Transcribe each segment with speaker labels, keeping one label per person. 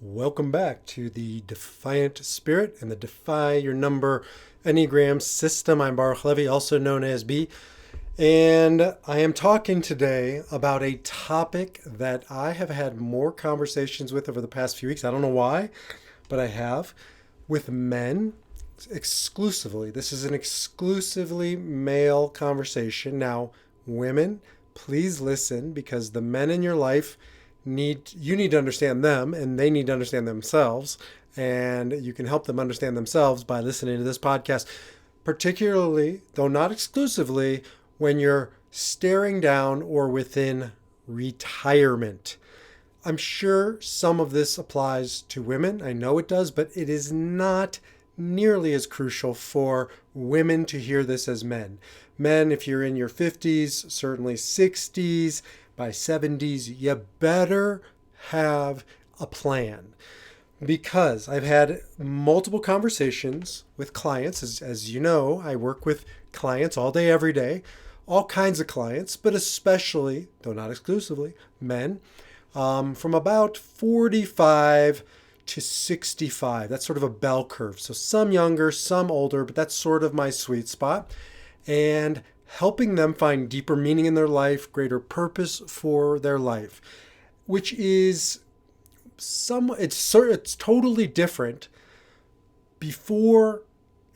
Speaker 1: Welcome back to the Defiant Spirit and the Defy Your Number Enneagram System. I'm Baruch Levy, also known as B, and I am talking today about a topic that I have had more conversations with over the past few weeks. I don't know why, but I have, with men exclusively. This is an exclusively male conversation. Now, women, please listen, because the men in your life you need to understand them, and they need to understand themselves, and you can help them understand themselves by listening to this podcast, particularly, though not exclusively, when you're staring down or within retirement. I'm sure some of this applies to women. I know it does, but it is not nearly as crucial for women to hear this as men. Men, if you're in your 50s, certainly 60s, by 70s, you better have a plan. Because I've had multiple conversations with clients. As you know, I work with clients all day, every day, all kinds of clients, but especially, though not exclusively, men from about 45 to 65. That's sort of a bell curve. So some younger, some older, but that's sort of my sweet spot. And helping them find deeper meaning in their life, greater purpose for their life, which is it's totally different before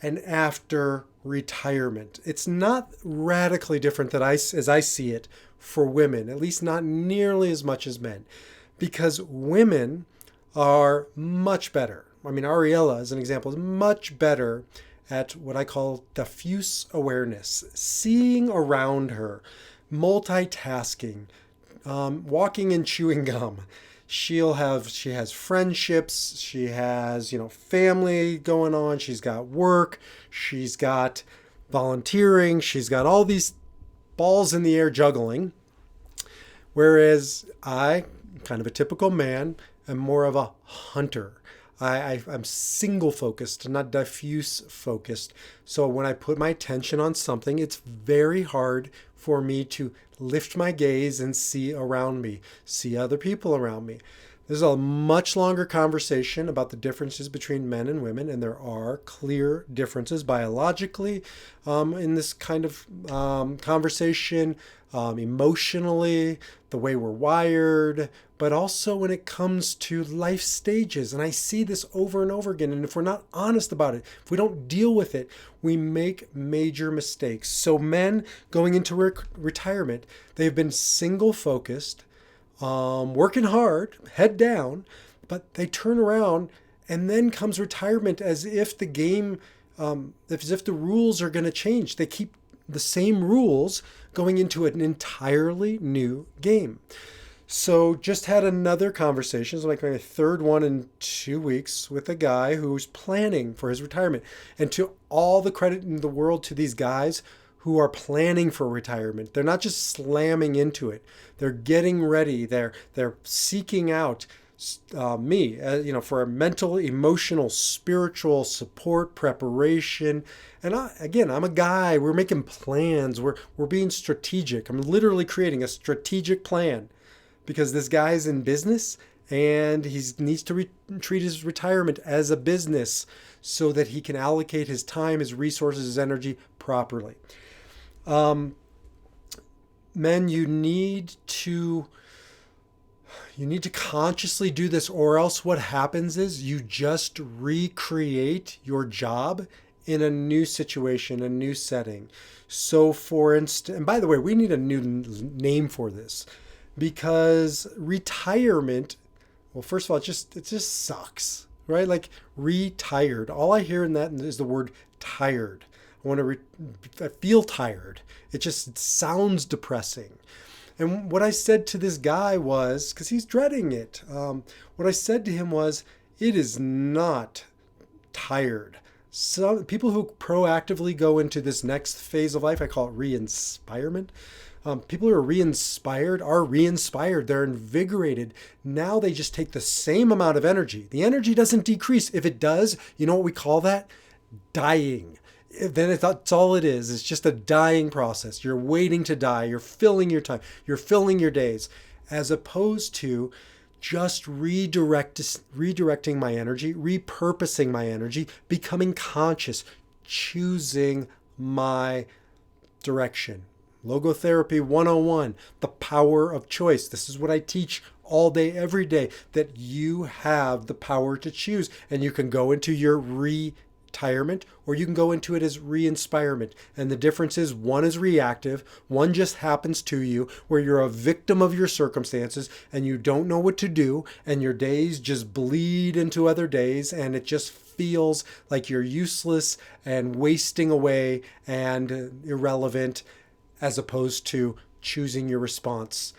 Speaker 1: and after retirement. It's not radically different as I see it for women, at least not nearly as much as men, because women are much better. I mean, Ariella, as an example, is much better at what I call diffuse awareness, seeing around her, multitasking, walking and chewing gum. She has friendships, she has, family going on, she's got work, she's got volunteering, she's got all these balls in the air juggling. Whereas I, kind of a typical man, am more of a hunter. I'm single focused, not diffuse focused. So when I put my attention on something, it's very hard for me to lift my gaze and see around me, see other people around me. There's a much longer conversation about the differences between men and women, and there are clear differences biologically in this kind of conversation, emotionally, the way we're wired, but also when it comes to life stages. And I see this over and over again. And if we're not honest about it, if we don't deal with it, we make major mistakes. So men going into retirement, they've been single focused, working hard, head down, but they turn around and then comes retirement as if the game, as if the rules are going to change. They keep the same rules going into an entirely new game. So just had another conversation, so like my third one in 2 weeks, with a guy who's planning for his retirement. And to all the credit in the world to these guys who are planning for retirement. They're not just slamming into it. They're getting ready. They're seeking out me, for a mental, emotional, spiritual support, preparation. And I'm a guy. We're making plans. We're being strategic. I'm literally creating a strategic plan, because this guy's in business and he needs to treat his retirement as a business so that he can allocate his time, his resources, his energy properly. Men, you need to consciously do this, or else what happens is you just recreate your job in a new situation, a new setting. So for instance, and by the way, we need a new name for this, because retirement, well, first of all, it just sucks, right? Like retired. All I hear in that is the word tired. I feel tired. It sounds depressing. And what I said to this guy was, because he's dreading it, what I said to him was, it is not tired. Some people who proactively go into this next phase of life, I call it reinspirement. People who are re-inspired. They're invigorated. Now they just take the same amount of energy. The energy doesn't decrease. If it does, you know what we call that? Dying. Then that's all it is. It's just a dying process. You're waiting to die. You're filling your time. You're filling your days. As opposed to just redirecting my energy, repurposing my energy, becoming conscious, choosing my direction. Logotherapy 101, the power of choice. This is what I teach all day, every day, that you have the power to choose. And you can go into your retirement or you can go into it as reinspirement. And the difference is one is reactive, one just happens to you, where you're a victim of your circumstances and you don't know what to do, and your days just bleed into other days, and it just feels like you're useless and wasting away and irrelevant, as opposed to choosing your response,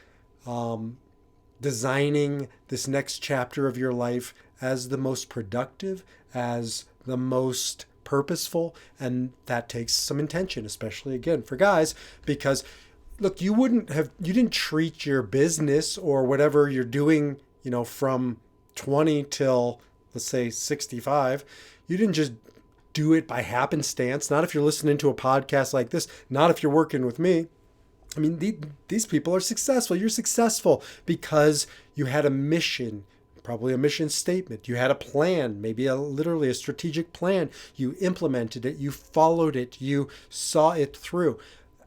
Speaker 1: designing this next chapter of your life as the most productive, as the most purposeful. And that takes some intention, especially again for guys, because look, you didn't treat your business or whatever you're doing, from 20 till, let's say, 65. You didn't just do it by happenstance. Not if you're listening to a podcast like this, not if you're working with me. I mean, these people are successful. You're successful because you had a mission, probably a mission statement. You had a plan, maybe literally a strategic plan. You implemented it. You followed it. You saw it through.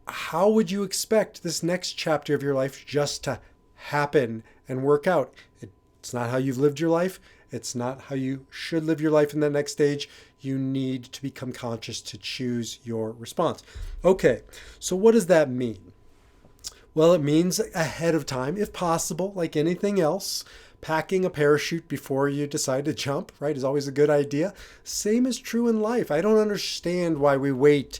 Speaker 1: How would you expect this next chapter of your life just to happen and work out? It's not how you've lived your life. It's not how you should live your life in the next stage. You need to become conscious to choose your response. Okay, so what does that mean? Well, it means ahead of time, if possible, like anything else. Packing a parachute before you decide to jump, right, is always a good idea. Same is true in life. I don't understand why we wait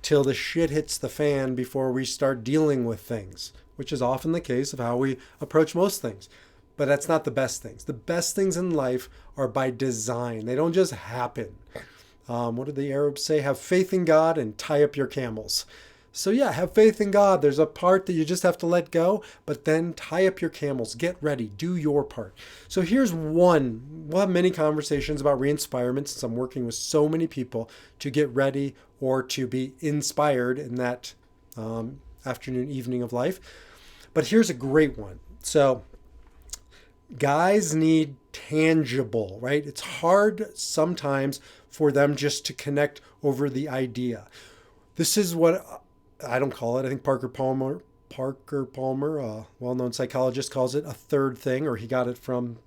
Speaker 1: till the shit hits the fan before we start dealing with things, which is often the case of how we approach most things. But that's not the best things. The best things in life are by design. They don't just happen. What did the Arabs say? Have faith in God and tie up your camels. So yeah, have faith in God. There's a part that you just have to let go, but then tie up your camels. Get ready. Do your part. So here's one. We'll have many conversations about reinspirement since I'm working with so many people to get ready or to be inspired in that afternoon, evening of life. But here's a great one. So guys need tangible, right? It's hard sometimes for them just to connect over the idea. This is what I don't call it. I think Parker Palmer, a well-known psychologist, calls it a third thing, or he got it from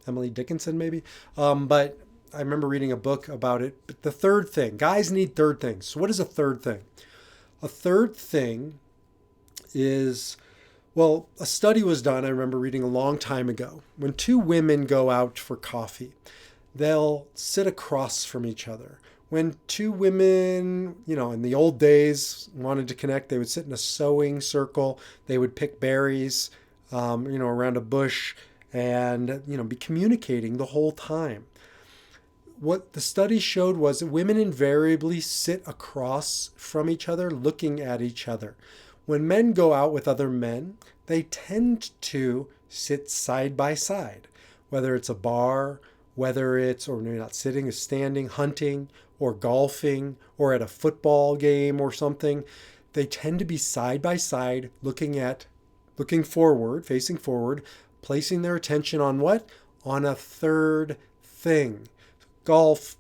Speaker 1: Emily Dickinson maybe. But I remember reading a book about it. But the third thing, guys need third things. So what is a third thing? A third thing is, well, a study was done, I remember reading a long time ago. When two women go out for coffee, they'll sit across from each other. When two women, in the old days wanted to connect, they would sit in a sewing circle. They would pick berries, around a bush and, be communicating the whole time. What the study showed was that women invariably sit across from each other, looking at each other. When men go out with other men, they tend to sit side by side, whether it's a bar, whether it's, or maybe not sitting, is standing, hunting, or golfing, or at a football game or something. They tend to be side by side, looking forward, facing forward, placing their attention on what? On a third thing. Golf,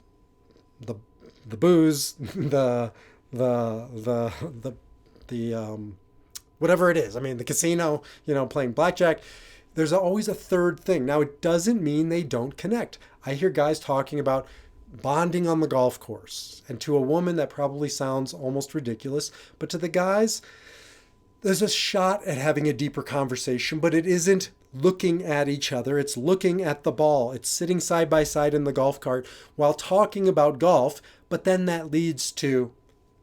Speaker 1: the booze, the whatever it is. I mean, the casino, playing blackjack. There's always a third thing. Now, it doesn't mean they don't connect. I hear guys talking about bonding on the golf course. And to a woman, that probably sounds almost ridiculous. But to the guys, there's a shot at having a deeper conversation, but it isn't looking at each other. It's looking at the ball. It's sitting side by side in the golf cart while talking about golf. But then that leads to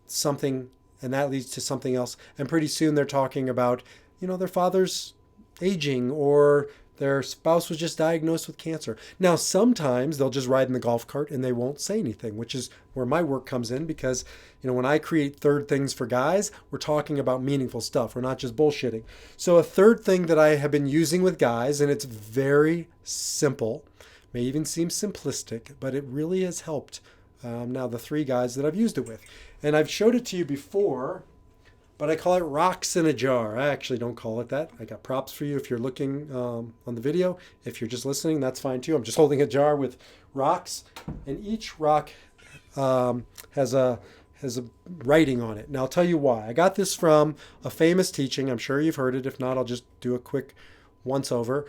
Speaker 1: something, and that leads to something else. And pretty soon they're talking about, their father's aging, or their spouse was just diagnosed with cancer. Now, sometimes they'll just ride in the golf cart and they won't say anything, which is where my work comes in, because, when I create third things for guys, we're talking about meaningful stuff. We're not just bullshitting. So a third thing that I have been using with guys, and it's very simple, may even seem simplistic, but it really has helped now the three guys that I've used it with. And I've showed it to you before, but I call it rocks in a jar. I actually don't call it that. I got props for you if you're looking on the video. If you're just listening, that's fine too. I'm just holding a jar with rocks, and each rock has a writing on it. Now I'll tell you why. I got this from a famous teaching. I'm sure you've heard it. If not, I'll just do a quick once over.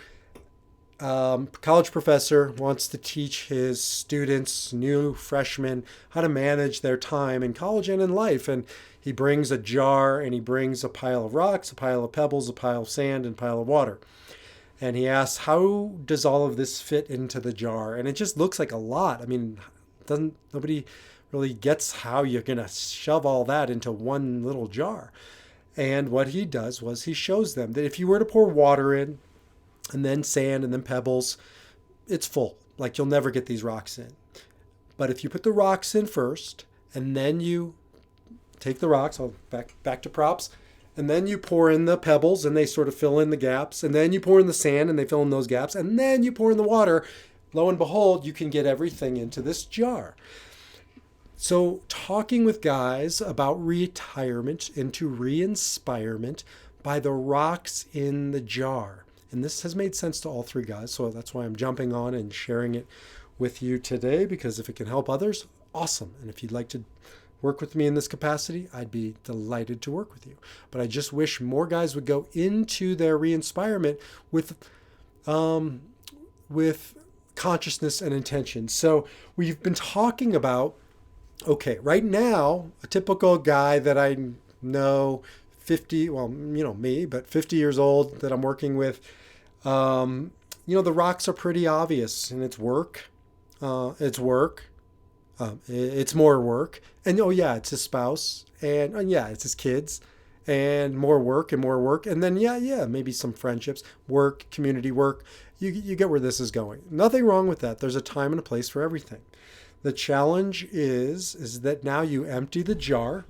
Speaker 1: College professor wants to teach his students, new freshmen, how to manage their time in college and in life. And he brings a jar and he brings a pile of rocks, a pile of pebbles, a pile of sand, and a pile of water. And he asks, how does all of this fit into the jar? And it just looks like a lot. I mean, nobody really gets how you're going to shove all that into one little jar. And what he does was he shows them that if you were to pour water in, and then sand, and then pebbles, it's full. Like, you'll never get these rocks in. But if you put the rocks in first, and then you take the rocks, I'll back to props, and then you pour in the pebbles, and they sort of fill in the gaps, and then you pour in the sand, and they fill in those gaps, and then you pour in the water, lo and behold, you can get everything into this jar. So talking with guys about retirement into re-inspirement by the rocks in the jar. And this has made sense to all three guys, so that's why I'm jumping on and sharing it with you today, because if it can help others, awesome. And if you'd like to work with me in this capacity, I'd be delighted to work with you. But I just wish more guys would go into their re-inspirement with consciousness and intention. So we've been talking about, okay, right now, a typical guy that I know, 50, well, me, but 50 years old that I'm working with, the rocks are pretty obvious, and it's work. It's more work. And it's his spouse, and it's his kids, and more work and more work. And then, maybe some friendships, work, community work. You get where this is going. Nothing wrong with that. There's a time and a place for everything. The challenge is that now you empty the jar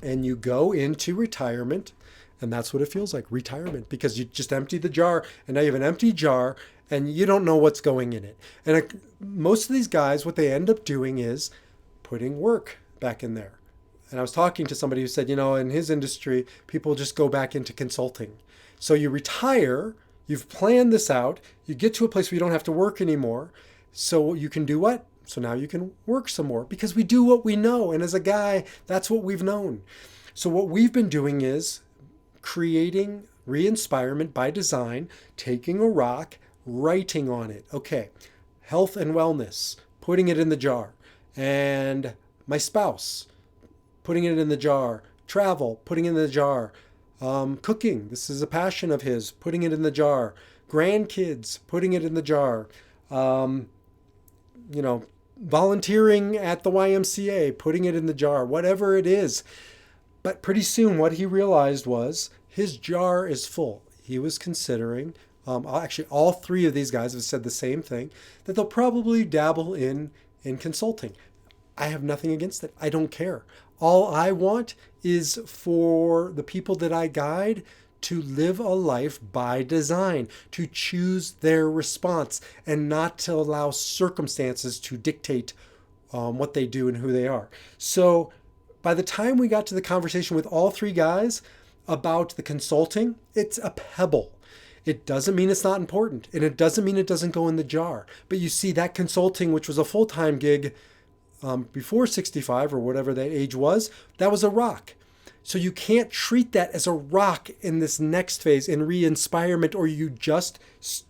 Speaker 1: and you go into retirement. And that's what it feels like, retirement, because you just emptied the jar and now you have an empty jar and you don't know what's going in it. And most of these guys, what they end up doing is putting work back in there. And I was talking to somebody who said, in his industry, people just go back into consulting. So you retire, you've planned this out, you get to a place where you don't have to work anymore. So you can do what? So now you can work some more, because we do what we know. And as a guy, that's what we've known. So what we've been doing is creating re-inspirement by design, taking a rock, writing on it. Okay, health and wellness, putting it in the jar. And my spouse, putting it in the jar. Travel, putting it in the jar. Cooking, this is a passion of his, putting it in the jar. Grandkids, putting it in the jar. Volunteering at the YMCA, putting it in the jar, whatever it is. But pretty soon what he realized was his jar is full. He was considering, actually all three of these guys have said the same thing, that they'll probably dabble in consulting. I have nothing against it. I don't care. All I want is for the people that I guide to live a life by design, to choose their response and not to allow circumstances to dictate what they do and who they are. So by the time we got to the conversation with all three guys about the consulting, it's a pebble. It doesn't mean it's not important, and it doesn't mean it doesn't go in the jar. But you see, that consulting, which was a full-time gig before 65 or whatever that age was, that was a rock. So you can't treat that as a rock in this next phase, in re-inspirement, or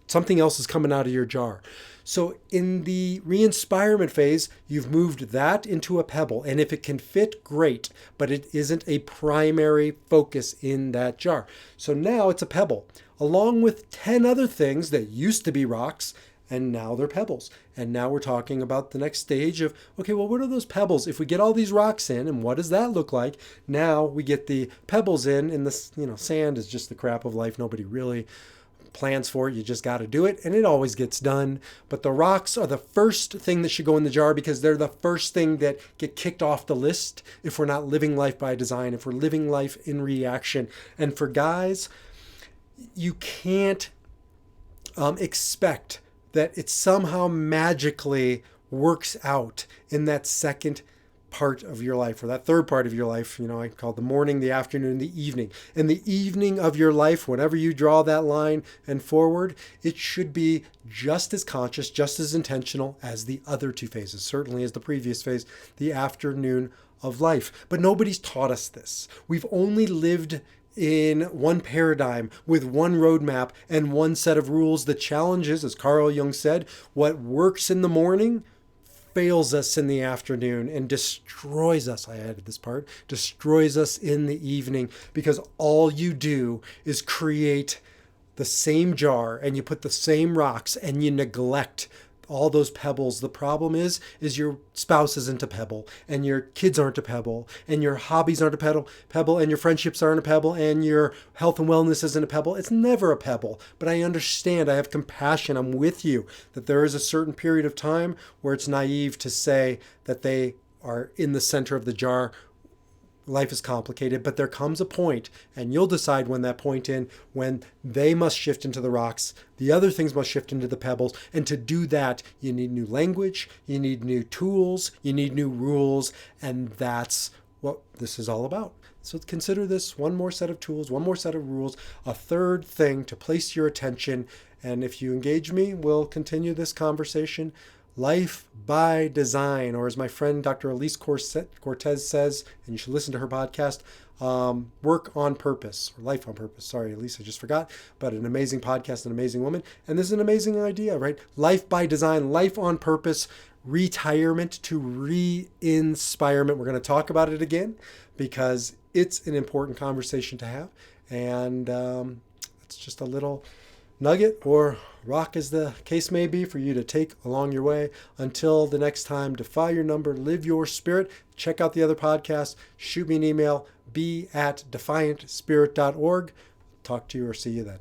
Speaker 1: something else is coming out of your jar. So in the re-inspirement phase, you've moved that into a pebble. And if it can fit, great. But it isn't a primary focus in that jar. So now it's a pebble, along with 10 other things that used to be rocks, and now they're pebbles. And now we're talking about the next stage of, okay, well, what are those pebbles? If we get all these rocks in, and what does that look like? Now we get the pebbles in, and this, sand is just the crap of life. Nobody really plans for it. You just got to do it, and it always gets done. But the rocks are the first thing that should go in the jar, because they're the first thing that get kicked off the list if we're not living life by design, if we're living life in reaction. And for guys, you can't expect that it somehow magically works out in that second part of your life, or that third part of your life, I call it the morning, the afternoon, the evening. And the evening of your life, whenever you draw that line and forward, it should be just as conscious, just as intentional as the other two phases, certainly as the previous phase, the afternoon of life. But nobody's taught us this. We've only lived in one paradigm with one roadmap and one set of rules. The challenge is, as Carl Jung said, what works in the morning fails us in the afternoon and destroys us. I added this part, destroys us in the evening, because all you do is create the same jar and you put the same rocks and you neglect all those pebbles. The problem is your spouse isn't a pebble, and your kids aren't a pebble, and your hobbies aren't a pebble, and your friendships aren't a pebble, and your health and wellness isn't a pebble. It's never a pebble. But I understand, I have compassion, I'm with you, that there is a certain period of time where it's naive to say that they are in the center of the jar. Life is complicated, but there comes a point, and you'll decide when that point in, when they must shift into the rocks, the other things must shift into the pebbles. And to do that, you need new language, you need new tools, you need new rules, and that's what this is all about. So consider this one more set of tools, one more set of rules, a third thing to place your attention. And if you engage me, we'll continue this conversation. Life by design, or as my friend Dr. Elise Cortez says, and you should listen to her podcast, work on purpose, or life on purpose. Sorry, Elise, I just forgot, but an amazing podcast, an amazing woman. And this is an amazing idea, right? Life by design, life on purpose, retirement to reinspirement. We're going to talk about it again because it's an important conversation to have. And it's just a little nugget or rock, as the case may be, for you to take along your way. Until the next time, defy your number, live your spirit. Check out the other podcasts. Shoot me an email, be@defiantspirit.org. Talk to you or see you then.